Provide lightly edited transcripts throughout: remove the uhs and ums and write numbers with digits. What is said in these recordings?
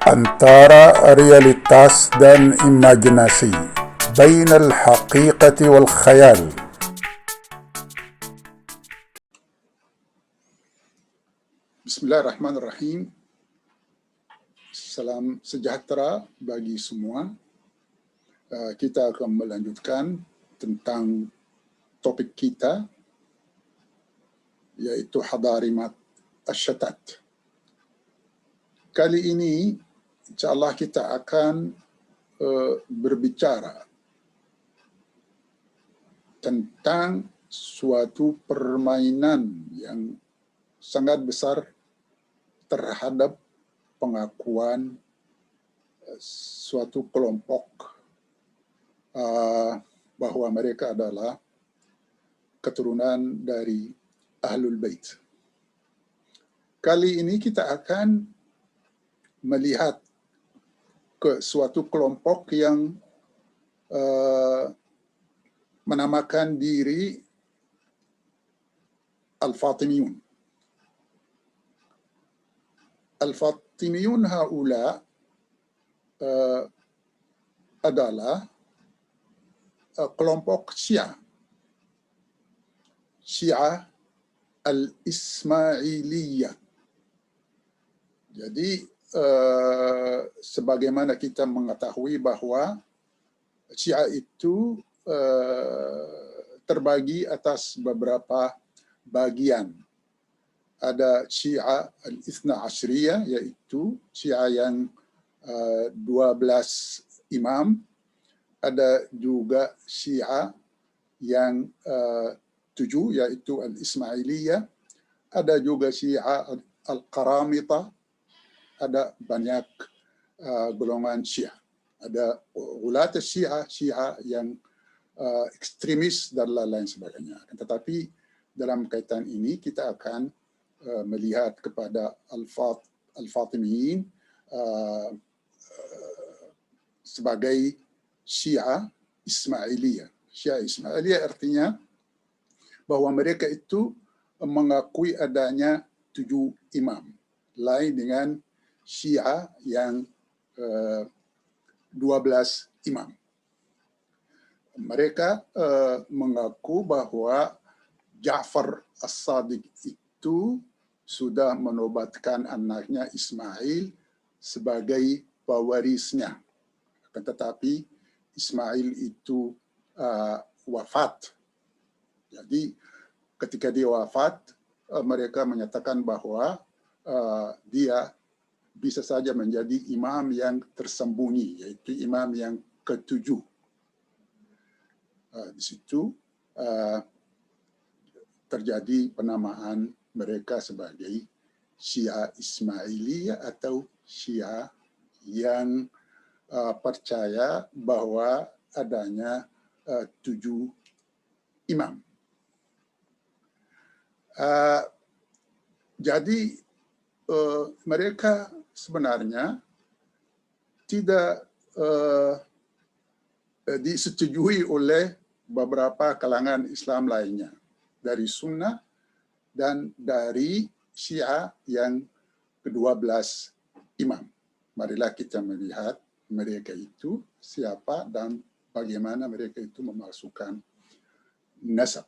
antara realitas dan imajinasi, bain al-haqiqati wal khayal. Bismillahirrahmanirrahim. Salam sejahtera bagi semua. Kita akan melanjutkan tentang topik kita, yaitu Hadarimat Asyatat. Kali ini, insyaAllah kita akan berbicara tentang suatu permainan yang sangat besar terhadap pengakuan suatu kelompok bahwa mereka adalah keturunan dari Ahlul Bait. Kali ini kita akan melihat ke suatu kelompok yang menamakan diri Al-Fatimiyun. Al-Fatimiyun haula adalah kelompok Syiah Al-Ismailiyah. Jadi sebagaimana kita mengetahui bahwa Syiah itu terbagi atas beberapa bagian. Ada Syiah Al-Ithna Ashriyah, yaitu Syiah yang 12 imam. Ada juga Syiah yang 7, yaitu Al-Ismailiyah. Ada juga Syiah Al-Qaramita. Ada banyak golongan Syiah. Ada ulat Syiah yang ekstremis dan lain sebagainya. Tetapi dalam kaitan ini kita akan melihat kepada Al-Fatimiyin sebagai Syiah Ismailiyah. Syiah Ismailiyah artinya bahwa mereka itu mengakui adanya 7 imam, lain dengan Syiah yang 12 imam. Mereka mengaku bahwa Ja'far As-Sadiq itu sudah menobatkan anaknya Ismail sebagai pewarisnya. Tetapi Ismail itu wafat. Jadi ketika dia wafat, mereka menyatakan bahwa dia bisa saja menjadi imam yang tersembunyi, yaitu imam yang ke-7. Di situ terjadi penamaan mereka sebagai Syiah Ismailiyah atau Syiah yang percaya bahwa adanya 7 imam. Jadi mereka sebenarnya tidak disetujui oleh beberapa kalangan Islam lainnya, dari Sunnah dan dari Syiah yang ke-12 imam. Marilah kita melihat mereka itu siapa dan bagaimana mereka itu memasukkan nasab.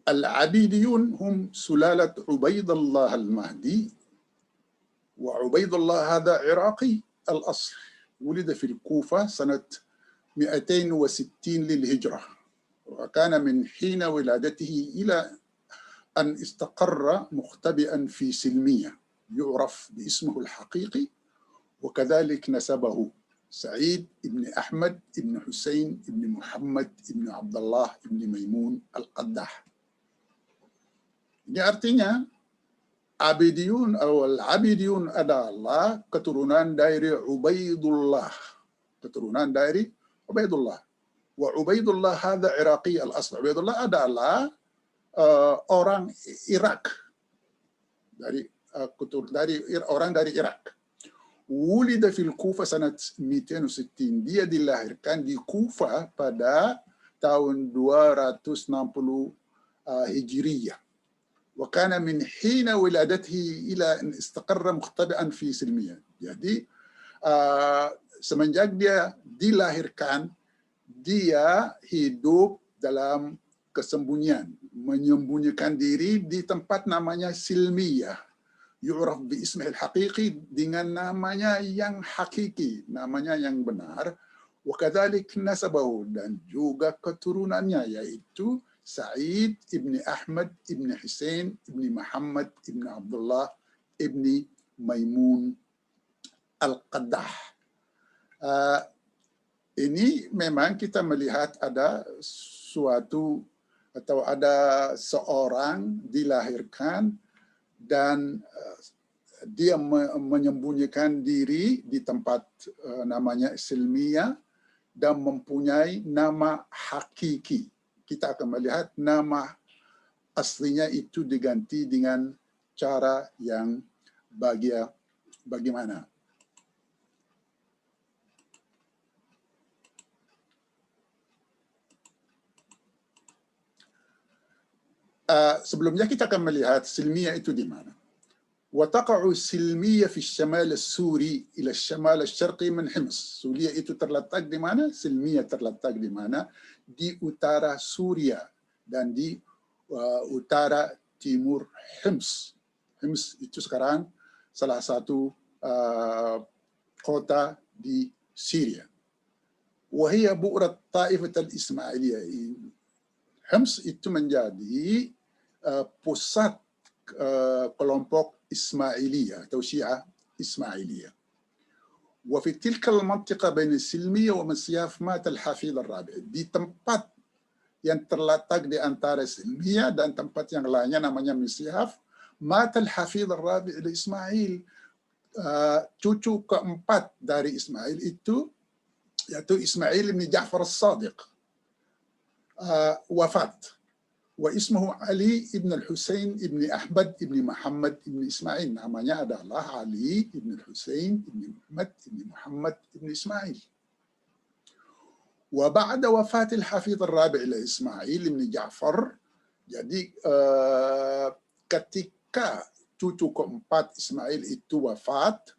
Al-Abidiyun hum sulalat Ubaidullah al-Mahdi, wa Ubaidullah hada Iraqi al-asl, ولد في الكوفة سنة 260 للهجرة، وكان من حين ولادته إلى أن استقر مختبئا في سلمية يعرف باسمه الحقيقي، وكذلك نسبه سعيد بن أحمد بن حسين بن محمد بن عبد الله بن ميمون القداح. Ini artinya Abidiyun atau Al-Abidiyun adalah keturunan dari Ubaidullah. Keturunan dari Ubaidullah. Wa Ubaidullah hadha Iraqi al-asl. Ubaidullah adalah orang Irak. Orang dari Irak. Wulida fil Kufa sanat 260. Dia dilahirkan di Kufa pada tahun 260 Hijriyah. وكان من حين ولادته إلى أن استقر مختبئا في سلمية. Jadi semenjak dia dilahirkan, dia hidup dalam kesembunyian, menyembunyikan diri di tempat namanya Silmiyah. Yu'raf bi ismihil haqiqi, dengan namanya yang hakiki, namanya yang benar. Wa kadzalik nasabahu, dan juga keturunannya, yaitu Sa'id ibni Ahmad ibni Hussein ibni Muhammad ibni Abdullah ibni Maimun Al-Qaddah. Ini memang kita melihat ada suatu atau ada seorang dilahirkan dan dia menyembunyikan diri di tempat namanya Silmiyah dan mempunyai nama hakiki. Kita akan melihat nama aslinya itu diganti dengan cara yang bagaimana. Sebelumnya kita akan melihat Silmiyah itu di mana. وتقع السلمية في الشمال السوري إلى الشمال الشرقي من حمص. Suria itu terletak di mana? Silmiyah terletak di mana? Di utara Suria dan di utara timur Hims. Hims itu sekarang salah satu kota di Syria. وهي بؤرة طائفة الإسماعيلية. Hims itu menjadi pusat kelompok Ismailiyah atau Syiah Ismailiyah. وفي تلك المنطقة بين السلمية ومسياف مات الحفيد الرابع. Di tempat yang terletak di antara Silmiyah dan tempat yang lainnya namanya Misyaf, mata al-Hafidh al-Rabi' Ismail, cucu keempat dari Ismail itu, yaitu Ismail bin Ja'far as-Sadiq, wafat. واسمه علي ابن الحسين ابن أحمد ابن محمد ابن إسماعيل. namanya adalah Ali ibn Husain ibn Muhammad ibn Ismail. وبعد وفاة الحفيظ الرابع لإسماعيل ابن جعفر, jadi ketika cucu keempat Ismail itu wafat,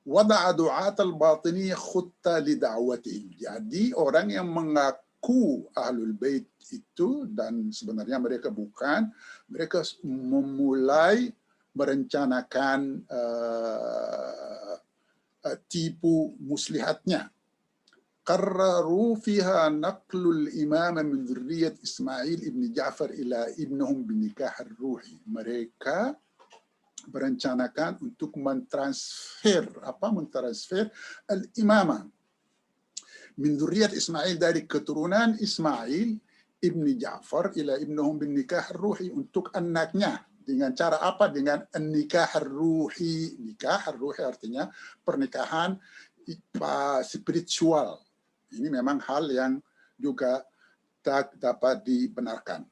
وضع دعاة الباطنية خطة لدعوتهم. Jadi orang yang mengaku Ahlul Bait itu, dan sebenarnya mereka bukan, mereka memulai merencanakan tipu muslihatnya. قرروا فيها نقل الإمامة من ذرية إسماعيل ابن جعفر إلى ابنهم بنكاح الروحي. Mereka berencanakan untuk mentransfer al-imamah min dzurriyyat Ismail, dari keturunan Ismail ibni Ja'far ila ibnuhum bin nikah ruhi, untuk anaknya. Dengan cara apa? Dengan nikah ruhi. Nikah ruhi artinya pernikahan spiritual. Ini memang hal yang juga tak dapat dibenarkan,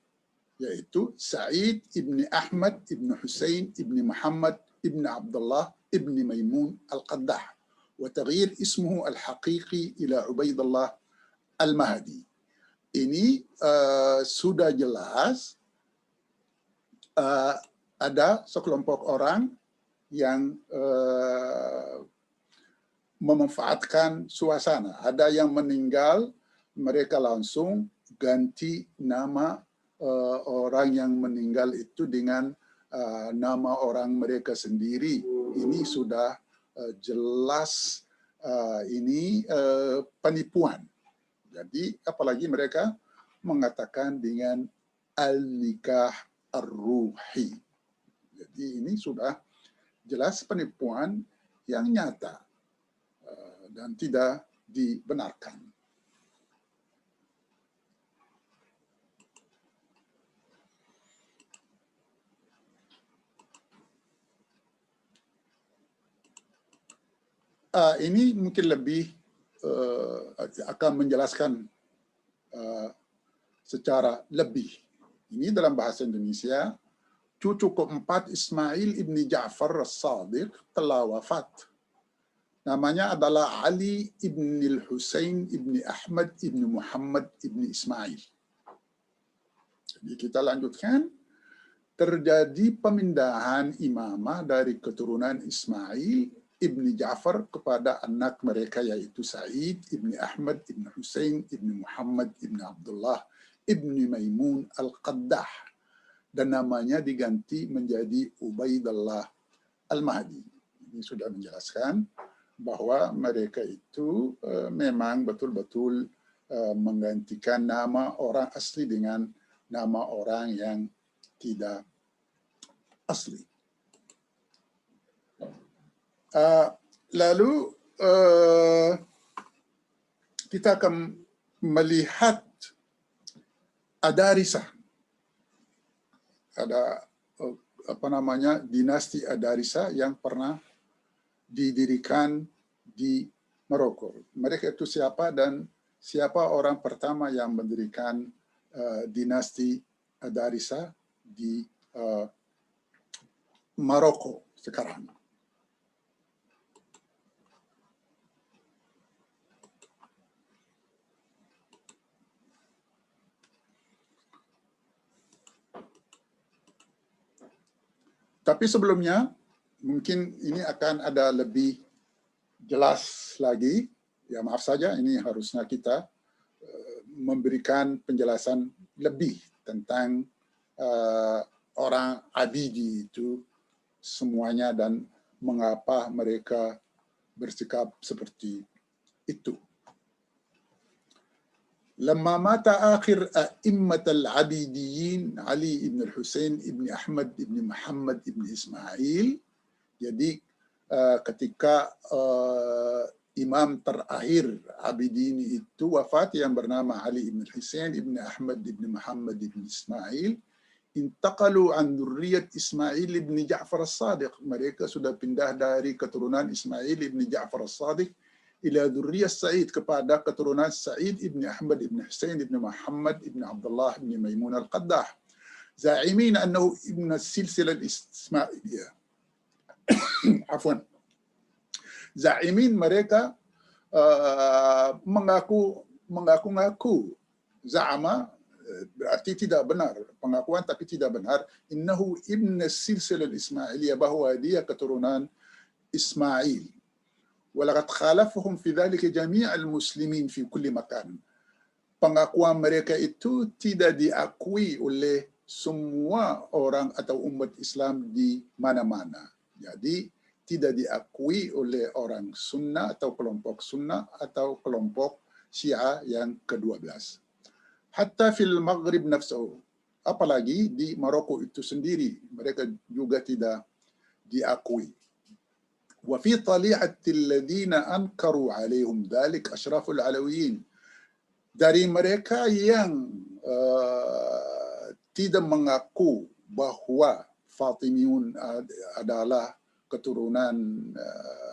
yaitu Sa'id ibni Ahmad ibni Hussein ibni Muhammad ibni Abdullah ibni Maimun Al-Qaddah, wa taghyir ismuhu al-haqiqi ila Ubaidullah Al-Mahdi. Ini sudah jelas ada sekelompok orang yang memanfaatkan suasana. Ada yang meninggal, mereka langsung ganti nama orang yang meninggal itu dengan nama orang mereka sendiri. Ini sudah jelas ini penipuan. Jadi apalagi mereka mengatakan dengan al-nikah ar-ruhi. Jadi ini sudah jelas penipuan yang nyata dan tidak dibenarkan. Ini mungkin lebih akan menjelaskan secara lebih. Ini dalam bahasa Indonesia, cucu keempat Ismail ibni Ja'far as-Sadiq telah wafat. Namanya adalah Ali ibn al-Husain ibn Ahmad ibn Muhammad ibn Ismail. Jadi kita lanjutkan. Terjadi pemindahan imamah dari keturunan Ismail ibni Ja'far kepada anak mereka yaitu Sa'id ibni Ahmad ibni Husain ibni Muhammad ibni Abdullah ibni Maimun al-Qaddah, dan namanya diganti menjadi Ubaidullah al-Mahdi. Ini sudah menjelaskan bahwa mereka itu memang betul-betul menggantikan nama orang asli dengan nama orang yang tidak asli. Lalu kita akan melihat Adarisah. Ada dinasti Adarisah yang pernah didirikan di Maroko. Mereka itu siapa dan siapa orang pertama yang mendirikan dinasti Adarisah di Maroko sekarang. Tapi sebelumnya, mungkin ini akan ada lebih jelas lagi. Ya maaf saja, ini harusnya kita memberikan penjelasan lebih tentang orang Abidi itu semuanya dan mengapa mereka bersikap seperti itu. Lama mata akhir a'immat al-Abidiyyin Ali ibn al-Husain ibn Ahmad ibn Muhammad ibn Ismail, jadi ketika imam terakhir Abidin itu wafat yang bernama Ali ibn al-Husain ibn Ahmad ibn Muhammad ibn Ismail, intaqalu an dzurriyyat Ismail ibn Ja'far as-Sadiq. Mereka sudah pindah dari keturunan Ismail ibn Ja'far as-Sadiq ila dzurriyyah Sa'id, kepada keturunan Sa'id ibn Ahmad ibn Husain ibn Muhammad ibn Abdullah ibn Maimun al-Qaddah, za'imin annahu ibn as-silsilah al-Ismailiyah. Afwan. Za'imin, mereka mengaku-ngaku. Za'ama berarti tidak benar, pengakuan tapi tidak benar. Innahu ibn as-silsilah al-Ismailiyah, bahwa dia keturunan Ismail. Walaqad khalafahum fi dhalika jami' al-muslimin fi kulli makan. Pengakuan mereka itu tidak diakui oleh semua orang atau umat Islam di mana-mana. Jadi tidak diakui oleh orang Sunnah atau kelompok Sunnah atau kelompok Syiah yang ke-12. Hatta fil Maghrib nafsuhu, apalagi di Maroko itu sendiri mereka juga tidak diakui. Wa fi tali'atil ladzina ankaru 'alaihim dzalik asyraful alawiyin. Dari mereka yang tidak mengaku bahwa Fatimiyun adalah keturunan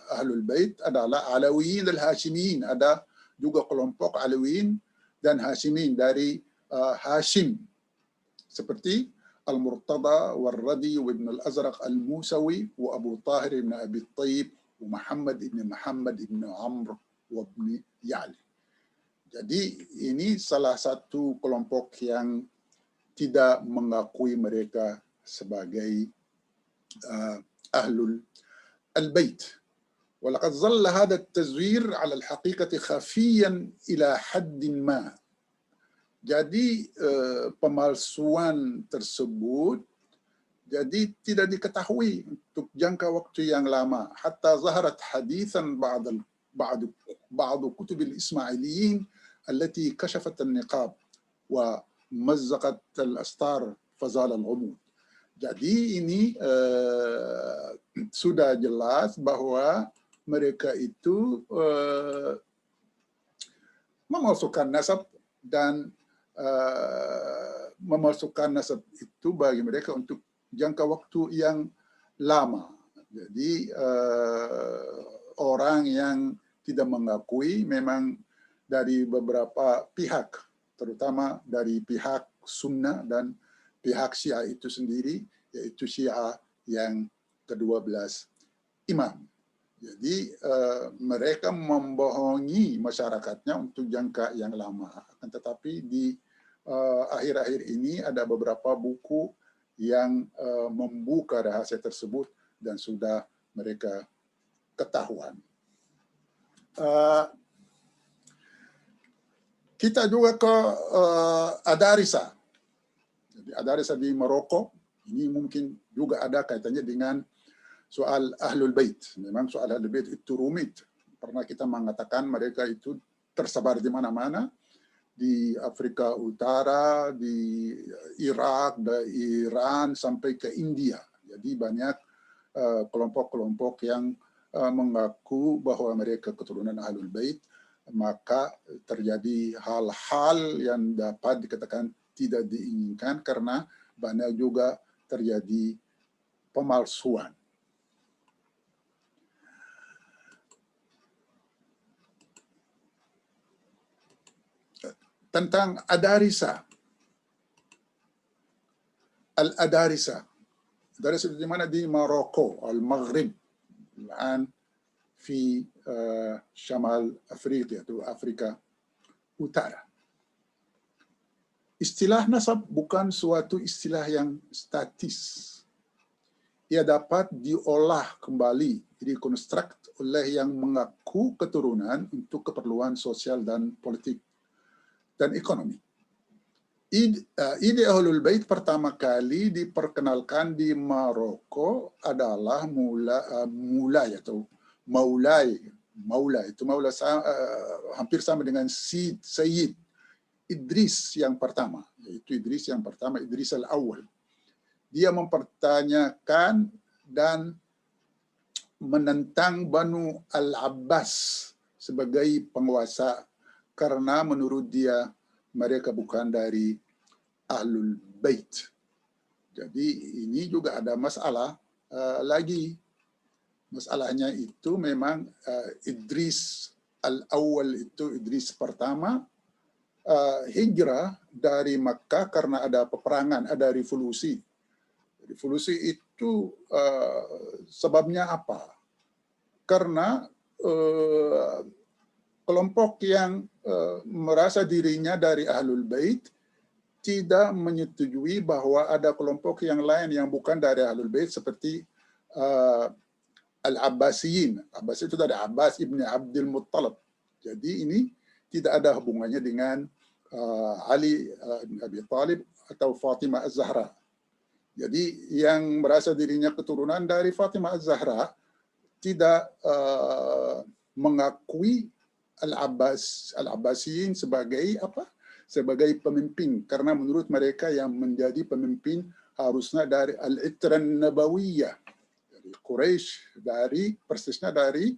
Ahlul Bait adalah Alawiyin al-Hashimiyin. Ada juga kelompok Alawiyin dan Hashimin dari Hashim, seperti Al-Murtada, Wal-Radi, Ibn Al-Azraq Al-Musawi, wa Abu Tahir ibn Abi Tayyib, wa Muhammad ibn Amr, wa ibn Ya'li. Jadi ini salah satu kelompok yang tidak mengakui mereka sebagai Ahlul Al-Bait. Walaqad zalla hadha at-tazwir 'ala al-haqiqati khafiyan ila haddin ma. Jadi pemalsuan tersebut jadi tidak diketahui untuk jangka waktu yang lama. Hatta zaharat hadithan ba'd kutub al-Ismailiyin allati kashafat an-niqab wa mazzaqat al-astar fazal al-ghumud. Jadi ini sudah jelas bahwa mereka itu memasukkan nasab dan memasukkan nasab itu bagi mereka untuk jangka waktu yang lama. Jadi orang yang tidak mengakui memang dari beberapa pihak, terutama dari pihak Sunnah dan pihak Syiah itu sendiri, yaitu Syiah yang ke-12 imam. Jadi mereka membohongi masyarakatnya untuk jangka yang lama. Tetapi di akhir-akhir ini ada beberapa buku yang membuka rahasia tersebut dan sudah mereka ketahuan. Kita juga ke Adarisa. Jadi Adarisa di Maroko, ini mungkin juga ada kaitannya dengan soal Ahlul Bait. Memang soal Ahlul Bait itu rumit. Pernah kita mengatakan mereka itu tersebar di mana-mana, di Afrika Utara, di Irak, di Iran, sampai ke India. Jadi banyak kelompok-kelompok yang mengaku bahwa mereka keturunan Ahlul Bait, maka terjadi hal-hal yang dapat dikatakan tidak diinginkan karena banyak juga terjadi pemalsuan. Tentang Adarisa. Al-Adarisa. Adarisa di mana? Di Maroko, Al-Maghrib. Al-an fi Shamal Afrika, atau Afrika Utara. Istilah nasab bukan suatu istilah yang statis. Ia dapat diolah kembali, rekonstruk oleh yang mengaku keturunan untuk keperluan sosial dan politik dan ekonomi. Ide Ahlul Bait pertama kali diperkenalkan di Maroko adalah mulai atau maulai itu hampir sama dengan Sayyid Idris yang pertama, yaitu Idris yang pertama, Idris al-Awwal. Dia mempertanyakan dan menentang Banu al-Abbas sebagai penguasa karena menurut dia mereka bukan dari Ahlul Bait. Jadi ini juga ada masalah lagi. Masalahnya itu memang Idris al-Awwal itu Idris pertama hijrah dari Makkah karena ada peperangan, ada revolusi. Revolusi itu sebabnya apa? Karena kelompok yang merasa dirinya dari Ahlul Bait tidak menyetujui bahwa ada kelompok yang lain yang bukan dari Ahlul Bait seperti Al-Abbasiyin. Abbas itu dari Abbas ibn Abdul Muttalib. Jadi ini tidak ada hubungannya dengan Ali bin Abi Thalib atau Fatimah Az-Zahra. Jadi yang merasa dirinya keturunan dari Fatimah Az-Zahra tidak mengakui Al-Abbasiyin sebagai apa? Sebagai pemimpin, karena menurut mereka yang menjadi pemimpin harusnya dari Al-Itran Nabawiyah, dari Quraisy, persisnya dari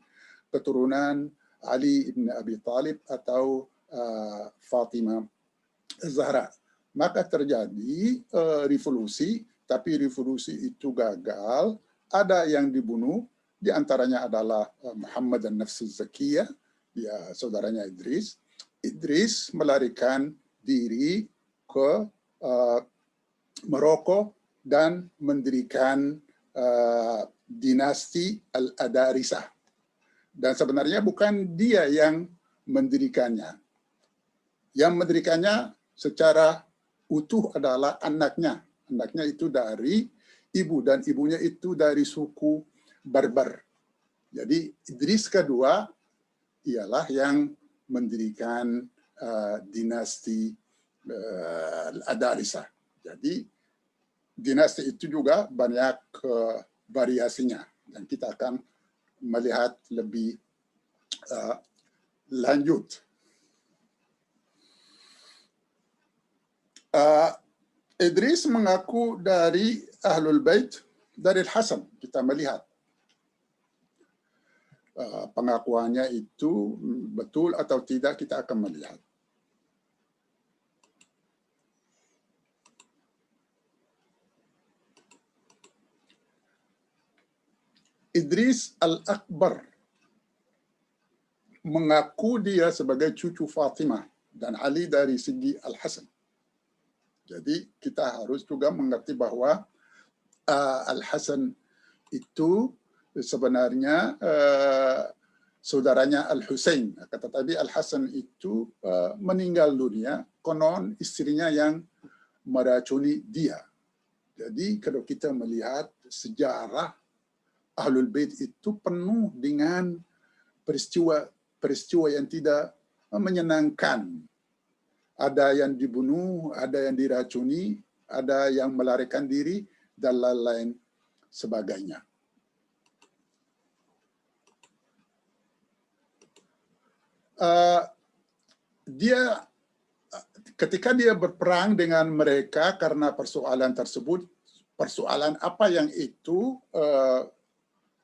keturunan Ali ibn Abi Thalib atau Fatimah Az-Zahra. Maka terjadi revolusi, tapi revolusi itu gagal. Ada yang dibunuh, di antaranya adalah Muhammad an-Nafs az-Zakiyah, dia saudaranya Idris. Idris melarikan diri ke Maroko dan mendirikan dinasti Al-Adarisa. Dan sebenarnya bukan dia yang mendirikannya. Yang mendirikannya secara utuh adalah anaknya. Anaknya itu dari ibu, dan ibunya itu dari suku Barbar. Jadi Idris kedua ialah yang mendirikan dinasti Al-Adarisa. Jadi dinasti itu juga banyak variasinya, dan kita akan melihat lebih lanjut. Idris mengaku dari Ahlul Bait, dari Al-Hasan. Kita melihat pengakuannya itu betul atau tidak, kita akan melihat. Idris Al-Akbar mengaku dia sebagai cucu Fatimah dan Ali dari segi Al-Hasan. Jadi kita harus juga mengerti bahwa Al-Hasan itu sebenarnya saudaranya Al-Husain. Tetapi Al-Hasan itu meninggal dunia, konon istrinya yang meracuni dia. Jadi kalau kita melihat sejarah Ahlul Bait itu penuh dengan peristiwa yang tidak menyenangkan. Ada yang dibunuh, ada yang diracuni, ada yang melarikan diri, dan lain-lain sebagainya. Ketika dia berperang dengan mereka karena persoalan tersebut, persoalan apa yang itu,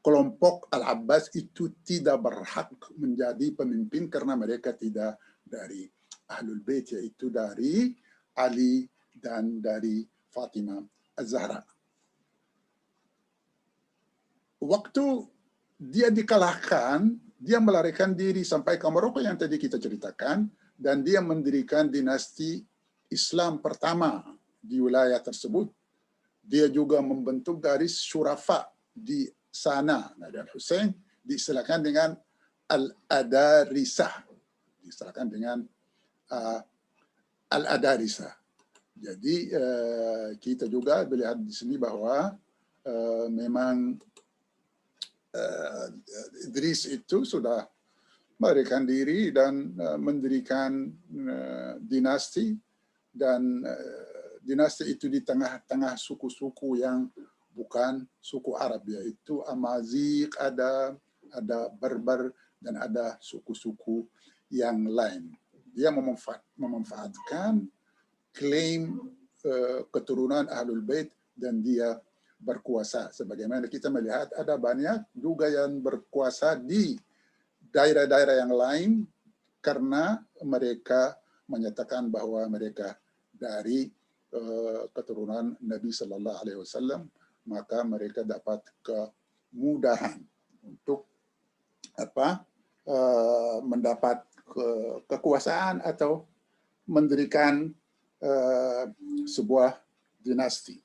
kelompok Al-Abbas itu tidak berhak menjadi pemimpin karena mereka tidak dari Ahlul Bait, yaitu dari Ali dan dari Fatimah Az-Zahra. Waktu dia dikalahkan, dia melarikan diri sampai ke Maroko yang tadi kita ceritakan, dan dia mendirikan dinasti Islam pertama di wilayah tersebut. Dia juga membentuk garis syurafa di sana. Nabi Al-Husain diistilahkan dengan Al-Adarisah. Diistilahkan dengan Al-Adarisah. Jadi kita juga melihat di sini bahwa memang Idris itu sudah melarikan diri dan mendirikan dinasti, dan dinasti itu di tengah-tengah suku-suku yang bukan suku Arab, yaitu Amazigh, ada Berber, dan ada suku-suku yang lain. Dia memanfaatkan klaim keturunan Ahlul Bait dan dia berkuasa. Sebagaimana kita melihat ada banyak juga yang berkuasa di daerah-daerah yang lain karena mereka menyatakan bahwa mereka dari keturunan Nabi Sallallahu Alaihi Wasallam, maka mereka dapat kemudahan untuk mendapat kekuasaan atau mendirikan sebuah dinasti.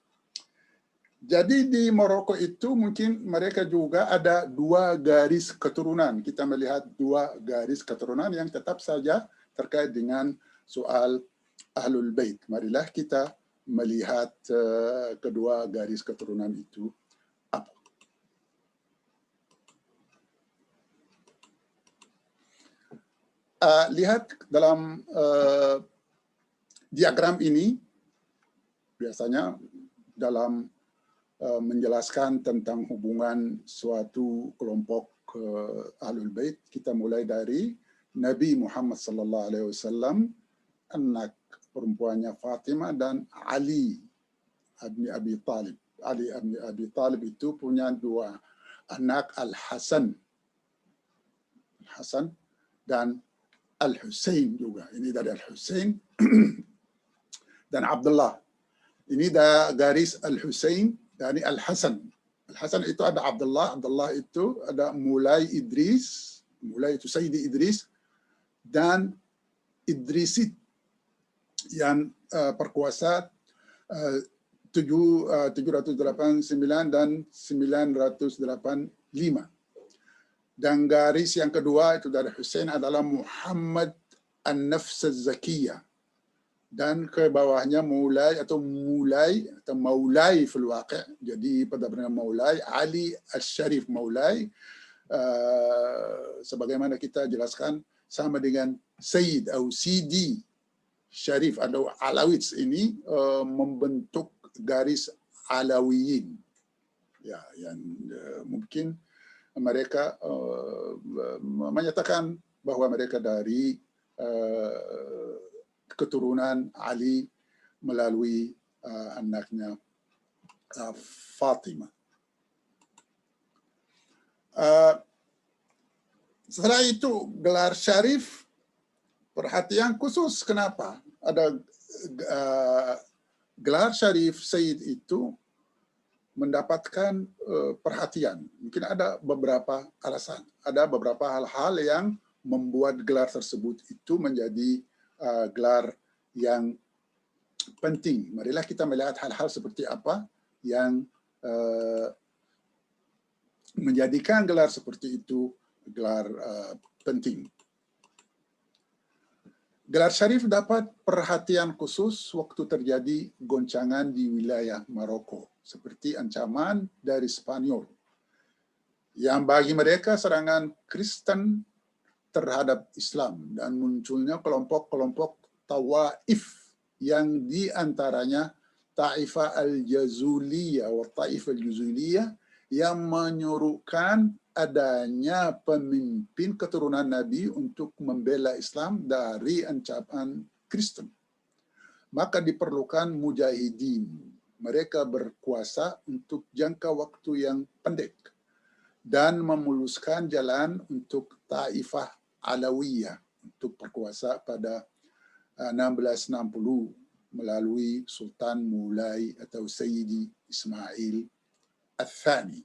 Jadi di Maroko itu mungkin mereka juga ada dua garis keturunan. Kita melihat dua garis keturunan yang tetap saja terkait dengan soal Ahlul Bait. Marilah kita melihat kedua garis keturunan itu apa. Lihat dalam diagram ini, biasanya dalam menjelaskan tentang hubungan suatu kelompok Ahlul Bait, kita mulai dari Nabi Muhammad Sallallahu Alaihi Wasallam, anak perempuannya Fatimah, dan Ali bin Abi Talib. Ali bin Abi Talib itu punya dua anak, Al-Hasan dan Al-Husain juga. Ini dari Al-Husain dan Abdullah. Ini dari garis Al-Husain dari Al-Hasan. Al-Hasan itu ada Abdullah itu ada mulai Idris, mulai itu Sayyidi Idris, dan Idrisid yang berkuasa 789 dan 985. Dan garis yang kedua itu dari Husain adalah Muhammad An-Nafs Az-Zakiyah. Dan ke bawahnya Maulai fil waqi'. Jadi pada benar Maulai Ali Al-Sharif Maulai, sebagaimana kita jelaskan sama dengan Sayyid atau Sidi Syarif atau Alawits, ini membentuk garis Alawiyin. Ya, yang mungkin mereka menyatakan bahwa mereka dari keturunan Ali melalui anaknya Fatimah. Setelah itu gelar syarif, perhatian khusus. Kenapa ada gelar syarif Sayyid itu mendapatkan perhatian? Mungkin ada beberapa alasan. Ada beberapa hal-hal yang membuat gelar tersebut itu menjadi gelar yang penting. Marilah kita melihat hal-hal seperti apa yang menjadikan gelar seperti itu gelar penting. Gelar syarif dapat perhatian khusus waktu terjadi goncangan di wilayah Maroko, seperti ancaman dari Spanyol, yang bagi mereka serangan Kristen terhadap Islam dan munculnya kelompok-kelompok Tawaif yang diantaranya Taifah Al-Jazuliyah atau Taifah Al-Jazuliyah yang menyuruhkan adanya pemimpin keturunan Nabi untuk membela Islam dari ancaman Kristen. Maka diperlukan mujahidin. Mereka berkuasa untuk jangka waktu yang pendek dan memuluskan jalan untuk Taifah Alawiyah untuk berkuasa pada 1660 melalui Sultan Mulai atau Sayyidi Ismail Al-Thani.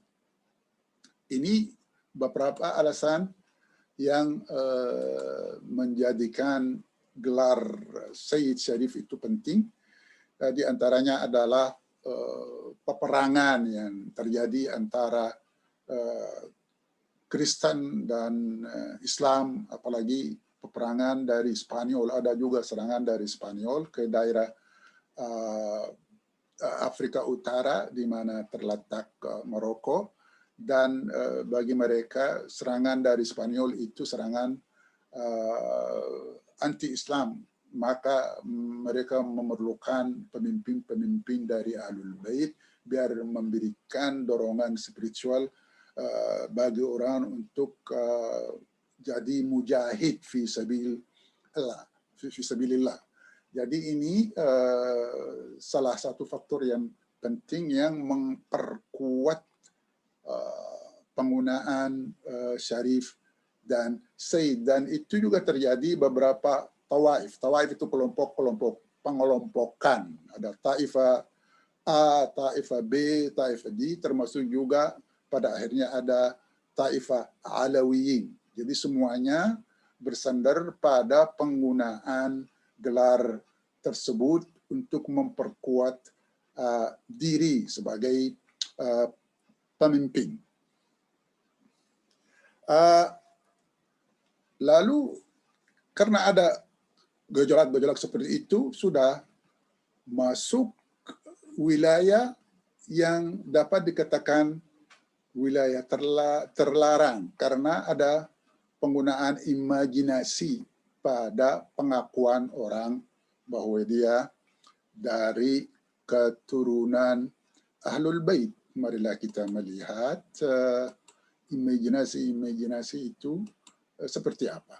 Ini beberapa alasan yang menjadikan gelar Sayyid Syarif itu penting. Di antaranya adalah peperangan yang terjadi antara Kristen dan Islam, apalagi peperangan dari Spanyol. Ada juga serangan dari Spanyol ke daerah Afrika Utara di mana terletak Maroko, dan bagi mereka serangan dari Spanyol itu serangan anti-Islam. Maka mereka memerlukan pemimpin-pemimpin dari Ahlul Bait biar memberikan dorongan spiritual bagi orang untuk jadi mujahid fi sabilillah. Jadi ini salah satu faktor yang penting yang memperkuat penggunaan syarif dan sayyid, dan itu juga terjadi beberapa tawaif. Tawaif itu kelompok-kelompok pengelompokan. Ada taifah A, taifah B, taifah D, termasuk juga pada akhirnya ada taifah Alawiyin. Jadi semuanya bersandar pada penggunaan gelar tersebut untuk memperkuat diri sebagai pemimpin. Lalu karena ada gejolak-gejolak seperti itu, sudah masuk wilayah yang dapat dikatakan wilayah terlarang karena ada penggunaan imajinasi pada pengakuan orang bahwa dia dari keturunan Ahlul Bait. Marilah kita melihat imajinasi itu seperti apa.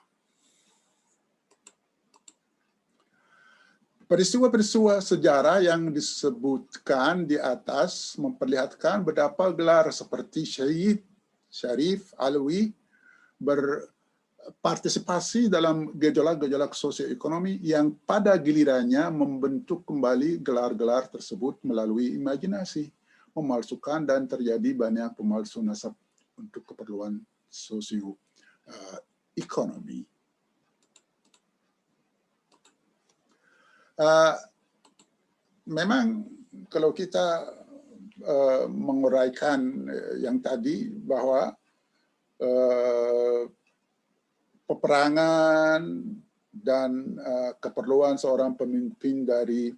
Peristiwa-peristiwa sejarah yang disebutkan di atas memperlihatkan betapa gelar seperti Syed Syarif Alawi berpartisipasi dalam gejolak-gejolak sosioekonomi yang pada gilirannya membentuk kembali gelar-gelar tersebut melalui imajinasi, memalsukan, dan terjadi banyak pemalsuan nasab untuk keperluan sosioekonomi. Memang kalau kita menguraikan yang tadi bahwa peperangan dan keperluan seorang pemimpin dari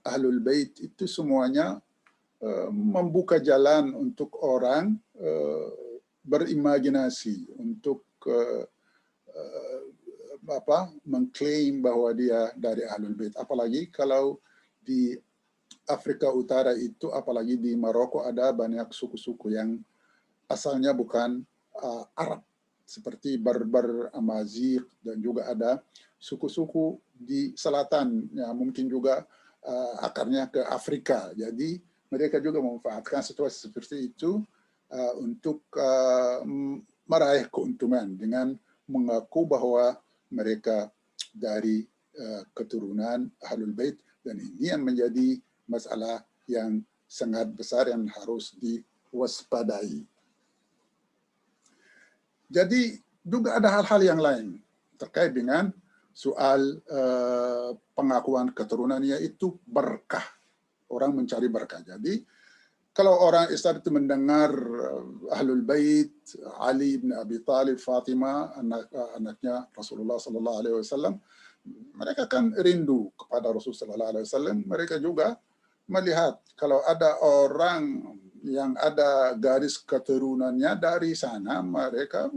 Ahlul Bait itu semuanya membuka jalan untuk orang berimajinasi untuk mengklaim bahwa dia dari Ahlul Bait. Apalagi kalau di Afrika Utara itu, apalagi di Maroko, ada banyak suku-suku yang asalnya bukan Arab, seperti Berber, Amazigh, dan juga ada suku-suku di selatan, ya mungkin juga akarnya ke Afrika. Jadi mereka juga memanfaatkan situasi seperti itu untuk meraih keuntungan dengan mengaku bahwa mereka dari keturunan Ahlul Bait, dan ini yang menjadi masalah yang sangat besar yang harus diwaspadai. Jadi juga ada hal-hal yang lain terkait dengan soal pengakuan keturunan, yaitu berkah. Orang mencari berkah. Jadi kalau orang Islam itu mendengar Ahlul Bait, Ali bin Abi Thalib, Fatimah, anaknya Rasulullah Sallallahu Alaihi Wasallam, mereka kan rindu kepada Rasulullah Sallallahu Alaihi Wasallam. Mereka juga melihat kalau ada orang yang ada garis keturunannya dari sana, mereka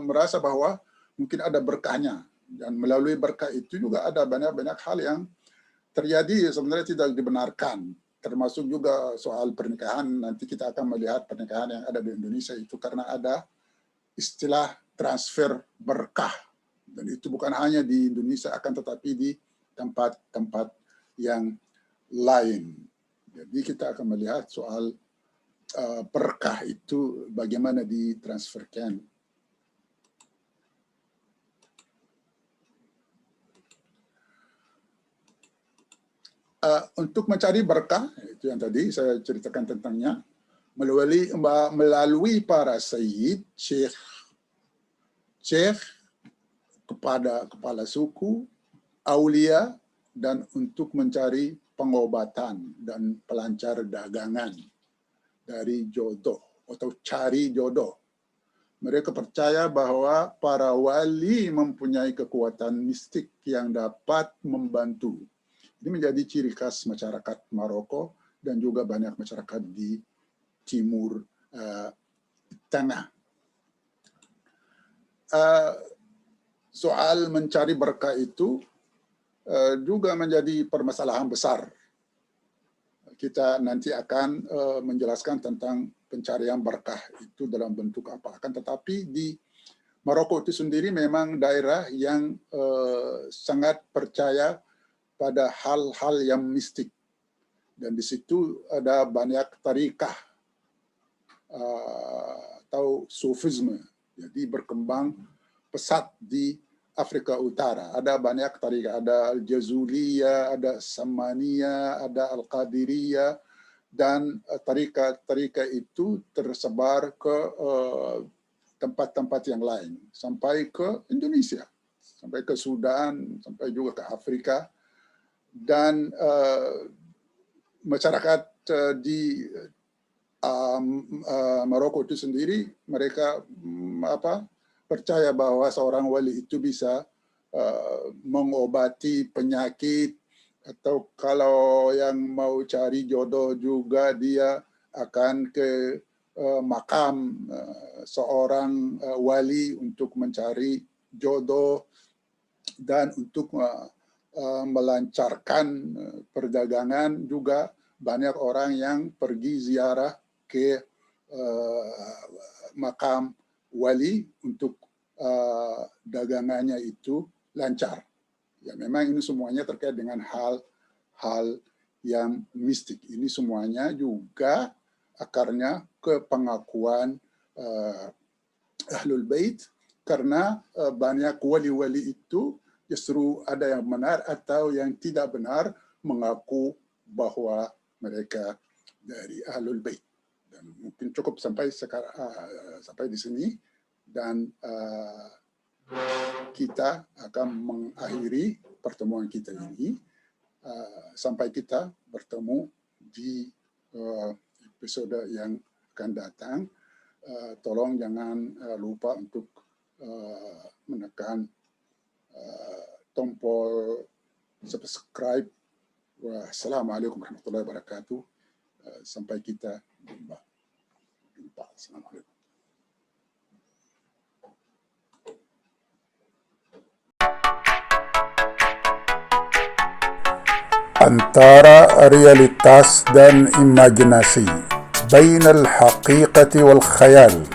merasa bahwa mungkin ada berkahnya, dan melalui berkah itu juga ada banyak hal yang terjadi sebenarnya tidak dibenarkan, termasuk juga soal pernikahan. Nanti kita akan melihat pernikahan yang ada di Indonesia itu karena ada istilah transfer berkah, dan itu bukan hanya di Indonesia akan tetapi di tempat-tempat yang lain. Jadi kita akan melihat soal berkah itu bagaimana ditransferkan. Untuk mencari berkah, itu yang tadi saya ceritakan tentangnya, melalui para sayyid, syekh kepada kepala suku, aulia, dan untuk mencari pengobatan dan pelancar dagangan dari jodoh atau cari jodoh. Mereka percaya bahwa para wali mempunyai kekuatan mistik yang dapat membantu. Ini menjadi ciri khas masyarakat Maroko dan juga banyak masyarakat di Timur Tengah. Soal mencari berkah itu juga menjadi permasalahan besar. Kita nanti akan menjelaskan tentang pencarian berkah itu dalam bentuk apa. Akan tetapi di Maroko itu sendiri memang daerah yang sangat percaya pada hal-hal yang mistik. Dan di situ ada banyak tarikah atau sufisme. Jadi berkembang pesat di Afrika Utara. Ada banyak tarikah, ada Al-Jazuliyah, ada Samaniyah, ada Al-Qadiriyah, dan tarikah itu tersebar ke tempat-tempat yang lain, sampai ke Indonesia, sampai ke Sudan, sampai juga ke Afrika. Dan masyarakat di Maroko itu sendiri, mereka percaya bahwa seorang wali itu bisa mengobati penyakit, atau kalau yang mau cari jodoh juga dia akan ke makam seorang wali untuk mencari jodoh dan untuk melancarkan perdagangan. Juga banyak orang yang pergi ziarah ke makam wali untuk dagangannya itu lancar. Ya, memang ini semuanya terkait dengan hal-hal yang mistik. Ini semuanya juga akarnya ke pengakuan Ahlul Bait, karena banyak wali-wali itu justru ada yang benar atau yang tidak benar mengaku bahwa mereka dari Ahlul Bait. Dan mungkin cukup sampai di sini, dan kita akan mengakhiri pertemuan kita ini sampai kita bertemu di episode yang akan datang. Tolong jangan lupa untuk menekan tombol subscribe. Wassalamualaikum warahmatullahi wabarakatuh. Sampai kita jumpa. Assalamualaikum. Antara realitas dan imajinasi, bainal haqiqati wal khayal.